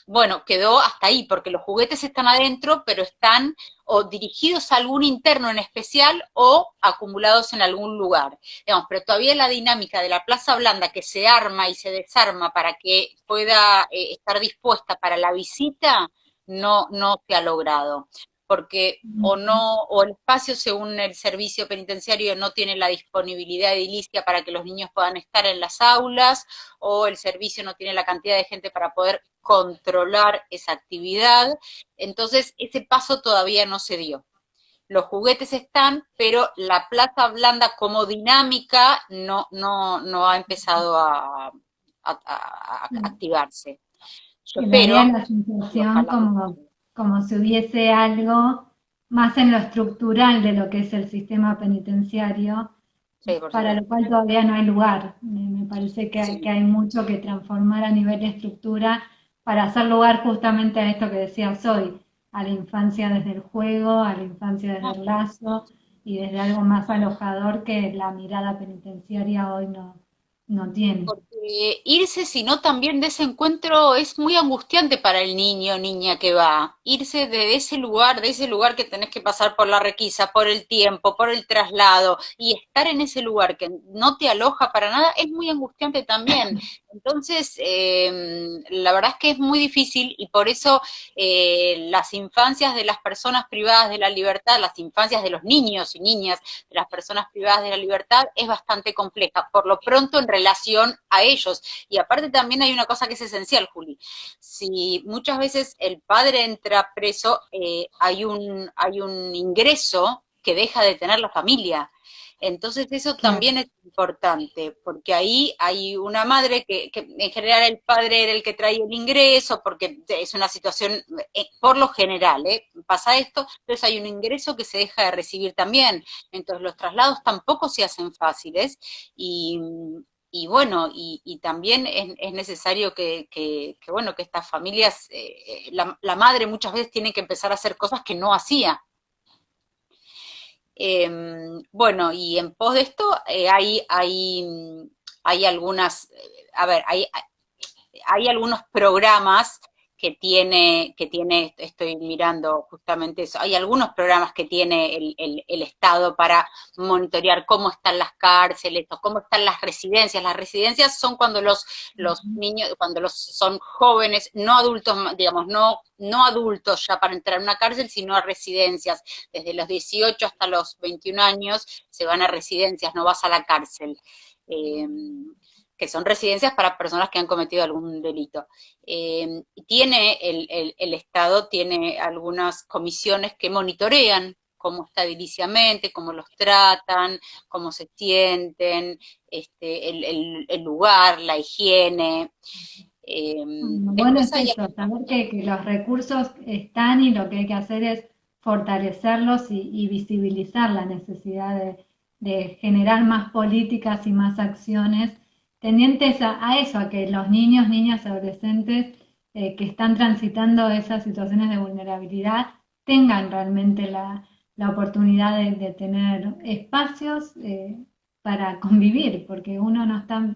bueno, quedó hasta ahí, porque los juguetes están adentro, pero están o dirigidos a algún interno en especial o acumulados en algún lugar. Digamos, pero todavía la dinámica de la Plaza Blanda que se arma y se desarma para que pueda estar dispuesta para la visita, no se ha logrado porque o no, o el espacio según el servicio penitenciario no tiene la disponibilidad edilicia para que los niños puedan estar en las aulas, o el servicio no tiene la cantidad de gente para poder controlar esa actividad. Entonces, ese paso todavía no se dio. Los juguetes están, pero la plaza blanda como dinámica no ha empezado a activarse. Yo Y daría espero, la y sensación ojalá. como si hubiese algo más en lo estructural de lo que es el sistema penitenciario, Sí, por para lo supuesto. cual todavía no hay lugar. Me parece que Sí. hay mucho que transformar a nivel de estructura para hacer lugar justamente a esto que decías hoy, a la infancia desde el juego, a la infancia desde el lazo y desde algo más alojador que la mirada penitenciaria hoy no tiene. Porque irse, si no, también de ese encuentro es muy angustiante para el niño o niña que va. Irse de ese lugar que tenés que pasar por la requisa, por el tiempo, por el traslado, y estar en ese lugar que no te aloja para nada, es muy angustiante también. Entonces, la verdad es que es muy difícil y por eso las infancias de las personas privadas de la libertad, las infancias de los niños y niñas de las personas privadas de la libertad es bastante compleja, por lo pronto en relación a ellos. Y aparte también hay una cosa que es esencial, Juli. Si muchas veces el padre entra preso, hay un ingreso que deja de tener la familia. Entonces eso Claro. también es importante, porque ahí hay una madre que en general el padre era el que trae el ingreso, porque es una situación, por lo general, pasa esto, entonces hay un ingreso que se deja de recibir también. Entonces los traslados tampoco se hacen fáciles y, y bueno, y también es necesario bueno, que estas familias, la madre muchas veces tiene que empezar a hacer cosas que no hacía. Bueno, y en pos de esto hay algunas, a ver, hay algunos programas estoy mirando justamente eso, hay algunos programas que tiene el Estado para monitorear cómo están las cárceles o cómo están las residencias. Las residencias son cuando los niños, cuando son jóvenes, no adultos, digamos, no adultos ya para entrar a una cárcel, sino a residencias. Desde los 18 hasta los 21 años se van a residencias, no vas a la cárcel. Eh, que son residencias para personas que han cometido algún delito. Tiene el Estado tiene algunas comisiones que monitorean cómo está ediliciamente, cómo los tratan, cómo se sienten, el lugar, la higiene. Bueno, Después es hay eso, saber que los recursos están y lo que hay que hacer es fortalecerlos y visibilizar la necesidad de generar más políticas y más acciones tendientes a eso, a que los niños, niñas, adolescentes que están transitando esas situaciones de vulnerabilidad tengan realmente la oportunidad de tener espacios para convivir, porque uno no está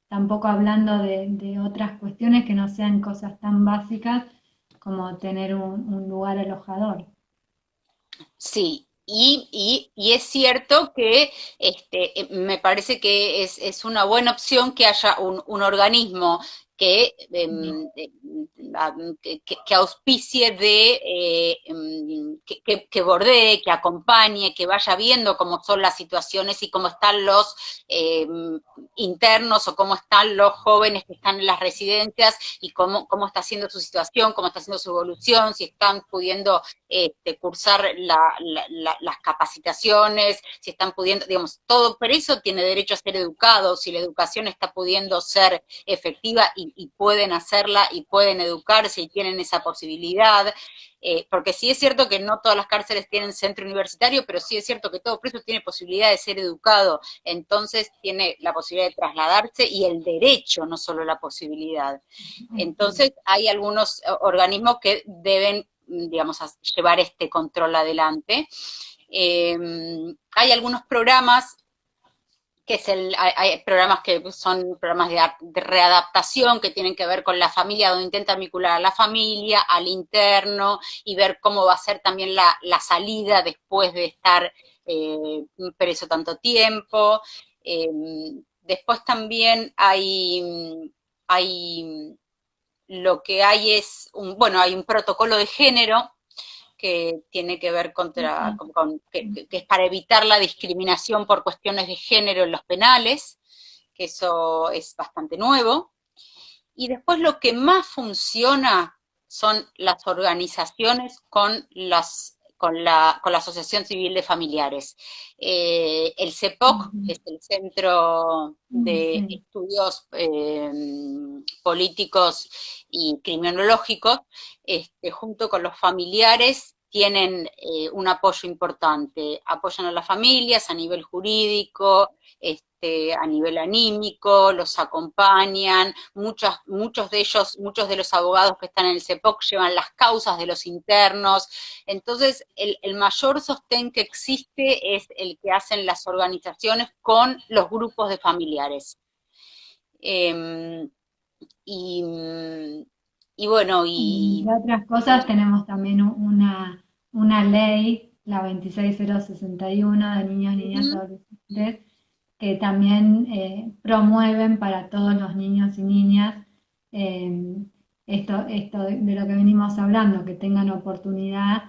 tampoco hablando de otras cuestiones que no sean cosas tan básicas como tener un lugar alojador. Sí, y es cierto que me parece que es una buena opción que haya un organismo que, que auspicie que bordee, que acompañe, que vaya viendo cómo son las situaciones y cómo están los internos o cómo están los jóvenes que están en las residencias y cómo está siendo su situación, cómo está siendo su evolución, si están pudiendo cursar las capacitaciones, si están pudiendo, digamos, todo, pero eso tiene derecho a ser educado, si la educación está pudiendo ser efectiva y pueden hacerla y pueden educarse y tienen esa posibilidad. porque sí es cierto que no todas las cárceles tienen centro universitario, pero sí es cierto que todo preso tiene posibilidad de ser educado, entonces tiene la posibilidad de trasladarse y el derecho, no solo la posibilidad. Entonces hay algunos organismos que deben, digamos, llevar este control adelante. Hay algunos programas que es hay programas que son programas de readaptación que tienen que ver con la familia, donde intentan vincular a la familia, al interno, y ver cómo va a ser también la salida después de estar preso tanto tiempo. Eh, Después también hay lo que hay es bueno, hay un protocolo de género que tiene que ver que es para evitar la discriminación por cuestiones de género en los penales, que eso es bastante nuevo. Y después lo que más funciona son las organizaciones con la Asociación Civil de Familiares. El CEPOC, que es el Centro de Sí. Estudios Políticos y Criminológicos, junto con los familiares, tienen un apoyo importante. Apoyan a las familias a nivel jurídico, a nivel anímico, los acompañan, muchos de ellos, muchos de los abogados que están en el CEPOC llevan las causas de los internos, entonces el mayor sostén que existe es el que hacen las organizaciones con los grupos de familiares. Eh, y, y bueno, Entre otras cosas, tenemos también una ley, la 26061 de niños, niñas y adolescentes, que también promueven para todos los niños y niñas eh, esto de lo que venimos hablando, que tengan oportunidad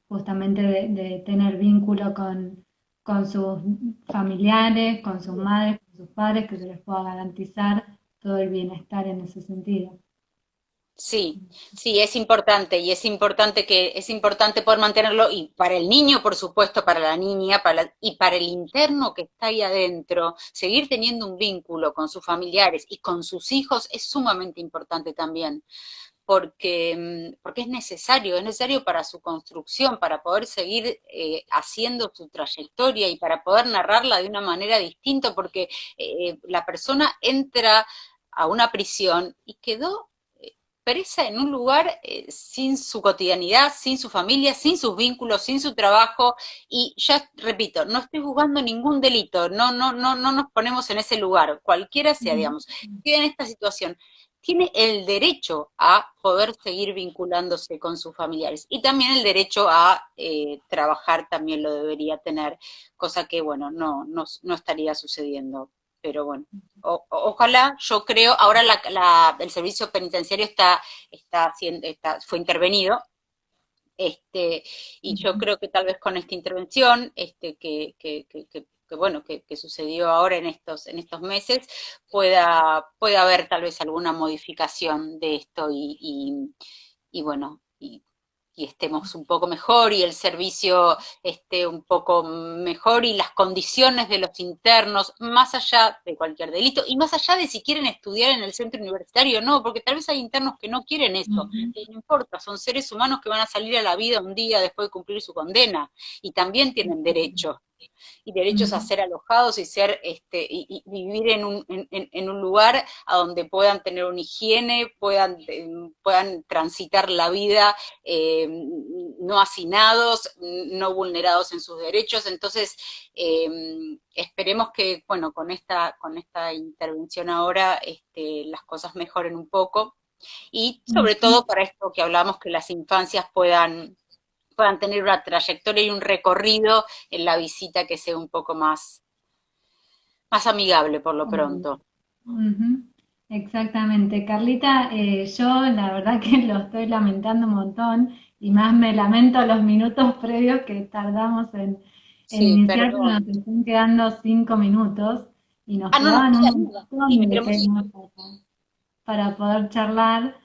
justamente de tener vínculo con sus familiares, con sus madres, con sus padres, que se les pueda garantizar todo el bienestar en ese sentido. sí, sí, es importante y es importante poder mantenerlo y para el niño, por supuesto, para la niña, y para el interno que está ahí adentro, seguir teniendo un vínculo con sus familiares y con sus hijos es sumamente importante también, porque es necesario para su construcción, para poder seguir haciendo su trayectoria y para poder narrarla de una manera distinta, porque la persona entra a una prisión y quedó presa en un lugar sin su cotidianidad, sin su familia, sin sus vínculos, sin su trabajo, y ya repito, no estoy juzgando ningún delito, no nos ponemos en ese lugar, cualquiera sea, digamos, queda en esta situación, tiene el derecho a poder seguir vinculándose con sus familiares y también el derecho a trabajar también lo debería tener, cosa que, bueno, no estaría sucediendo, pero bueno. Ojalá, yo creo, ahora el servicio penitenciario fue intervenido, este, y yo creo que tal vez con esta intervención, bueno, que sucedió ahora en estos meses, pueda haber tal vez alguna modificación de esto y bueno, y estemos un poco mejor y el servicio esté un poco mejor y las condiciones de los internos, más allá de cualquier delito y más allá de si quieren estudiar en el centro universitario o no, porque tal vez hay internos que no quieren esto, pero no importa, son seres humanos que van a salir a la vida un día después de cumplir su condena y también tienen derechos y derechos a ser alojados y y vivir en un lugar a donde puedan tener una higiene, puedan transitar la vida no hacinados, no vulnerados en sus derechos. Entonces, esperemos que, bueno, con esta intervención ahora las cosas mejoren un poco y sobre todo para esto que hablamos, que las infancias puedan tener una trayectoria y un recorrido en la visita que sea un poco más amigable por lo pronto. Ujú, exactamente. Carlita, yo la verdad que lo estoy lamentando un montón y más me lamento los minutos previos que tardamos en Sí, iniciar, pero perdón. nos están quedando 5 minutos y nos No nos quedaban queda un nada. Y montón me de tenemos que ir. temas para poder charlar,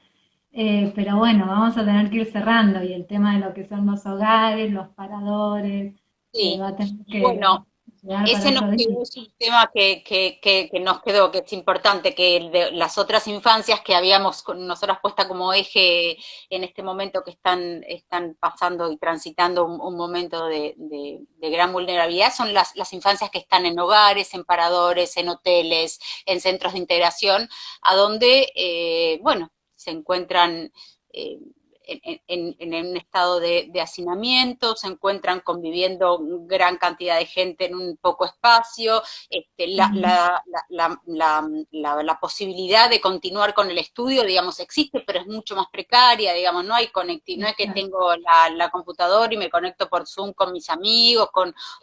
pero bueno, vamos a tener que ir cerrando y el tema de lo que son los hogares, los paradores, Sí. va a tener que Bueno, quedar para Ese nos otro día. quedó, es un tema que nos quedó, que es importante, que el de las otras infancias que habíamos nosotras puesta como eje en este momento que están pasando y transitando un momento de gran vulnerabilidad, son las infancias que están en hogares, en paradores, en hoteles, en centros de integración, a donde, bueno, se encuentran en un estado de hacinamiento, se encuentran conviviendo gran cantidad de gente en un poco espacio, Ujú. la posibilidad de continuar con el estudio, digamos, existe, pero es mucho más precaria, digamos, no hay no es que Exacto. tengo la computadora y me conecto por Zoom con mis amigos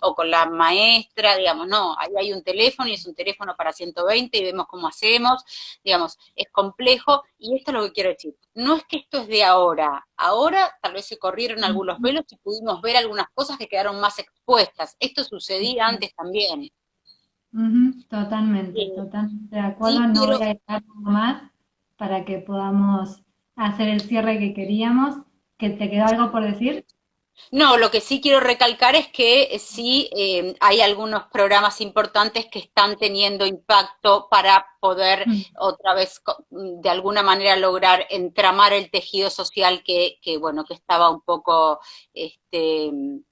o con la maestra, digamos, no, ahí hay un teléfono y es un teléfono para 120 y vemos cómo hacemos, digamos, es complejo y esto es lo que quiero decir. No es que esto es de ahora, ahora tal vez se corrieron algunos Ujú. velos y pudimos ver algunas cosas que quedaron más expuestas. Esto sucedía Exacto. antes también. Ujú. Totalmente, Eh, totalmente de acuerdo. sí No voy quiero, a agregar nada más para que podamos hacer el cierre que queríamos. ¿Que te quedó algo por decir? No, lo que sí quiero recalcar es que sí hay algunos programas importantes que están teniendo impacto para poder Mm. otra vez de alguna manera lograr entramar el tejido social bueno, que estaba un poco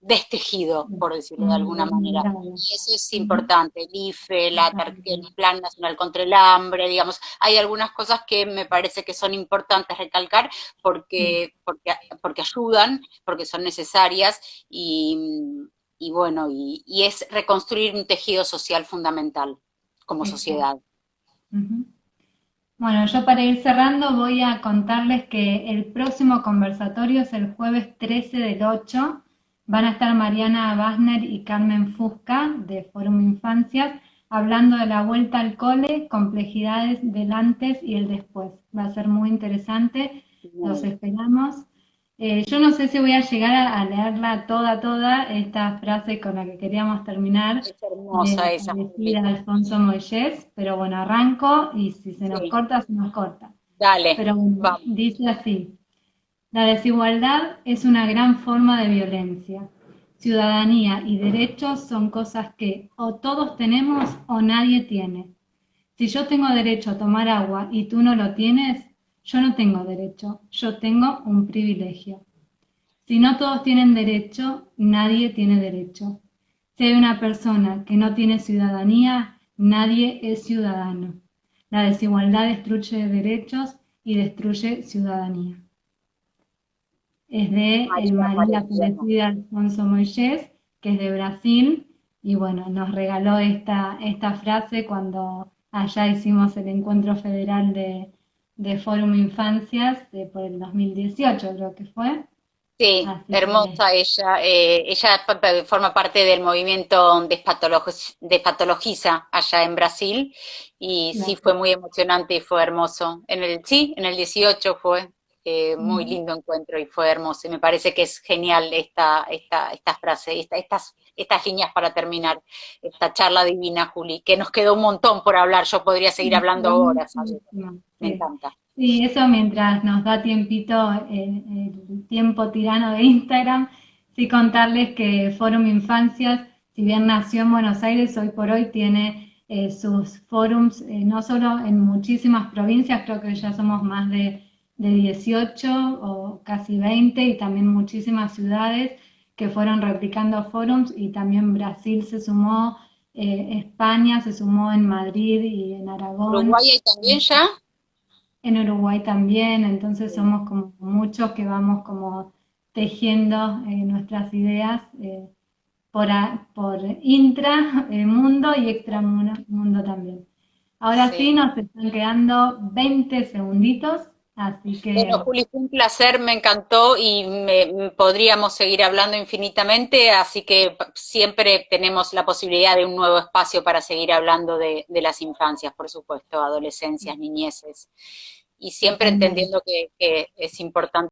destejido, por decirlo de alguna manera. Vulnerable. Y eso es Ujú. importante, el IFE, el Totalmente. Plan Nacional contra el Hambre, digamos, hay algunas cosas que me parece que son importantes recalcar Sí, porque ayudan, porque son necesarias y bueno, y es reconstruir un tejido social fundamental como exacto. sociedad. Ujú. Bueno, yo para ir cerrando voy a contarles que el próximo conversatorio es el jueves 13 del 8. Van a estar Mariana Basner y Carmen Fusca de Fórum Infancias hablando de la vuelta al cole, complejidades del antes y el después. Va a ser muy interesante, los Bien. esperamos. Yo no sé si voy a llegar a leerla toda, esta frase con la que queríamos terminar Es de la hermosa esa, fallecida Juli. Alfonso Moyés, pero bueno, arranco y si se nos Sí, corta, se nos corta. dale, Pero bueno, vamos. dice así, la desigualdad es una gran forma de violencia. Ciudadanía y derechos son cosas que o todos tenemos o nadie tiene. Si yo tengo derecho a tomar agua y tú no lo tienes, yo no tengo derecho, yo tengo un privilegio. Si no todos tienen derecho, nadie tiene derecho. Si hay una persona que no tiene ciudadanía, nadie es ciudadano. La desigualdad destruye derechos y destruye ciudadanía. Es de María María Aparecida. Aparecida Alfonso Moyés, que es de Brasil, y bueno, nos regaló esta frase cuando allá hicimos el encuentro federal de Fórum Infancias por el 2018, creo que fue. Sí, Así que hermosa ella. Ella forma parte del movimiento Despatologiza allá en Brasil y sí claro. fue muy emocionante y fue hermoso. Sí, en el 18 fue muy Ujú. lindo encuentro y fue hermoso. Y me parece que es genial esta frase, estas líneas para terminar esta charla divina, Juli, que nos quedó un montón por hablar. Yo podría seguir Nos hablando quedó horas, ¿sabes? muchísimo, Me sí. encanta. Sí, eso mientras nos da tiempito el tiempo tirano de Instagram, sí contarles que Fórum Infancias, si bien nació en Buenos Aires, hoy por hoy tiene sus forums no solo en muchísimas provincias, creo que ya somos más de 18 o casi 20 y también muchísimas ciudades que fueron replicando forums y también Brasil se sumó, España se sumó en Madrid y en Aragón. ¿Uruguay hay también ya? En Uruguay también, entonces Sí. somos como muchos que vamos como tejiendo nuestras ideas por intra mundo y extra mundo también. Ahora sí, Sí. nos están quedando 20 segunditos, así Bueno, que Juli, fue un placer, me encantó y podríamos seguir hablando infinitamente, así que siempre tenemos la posibilidad de un nuevo espacio para seguir hablando de las infancias, por supuesto, adolescencias, niñeces, y siempre totalmente. entendiendo que es importante.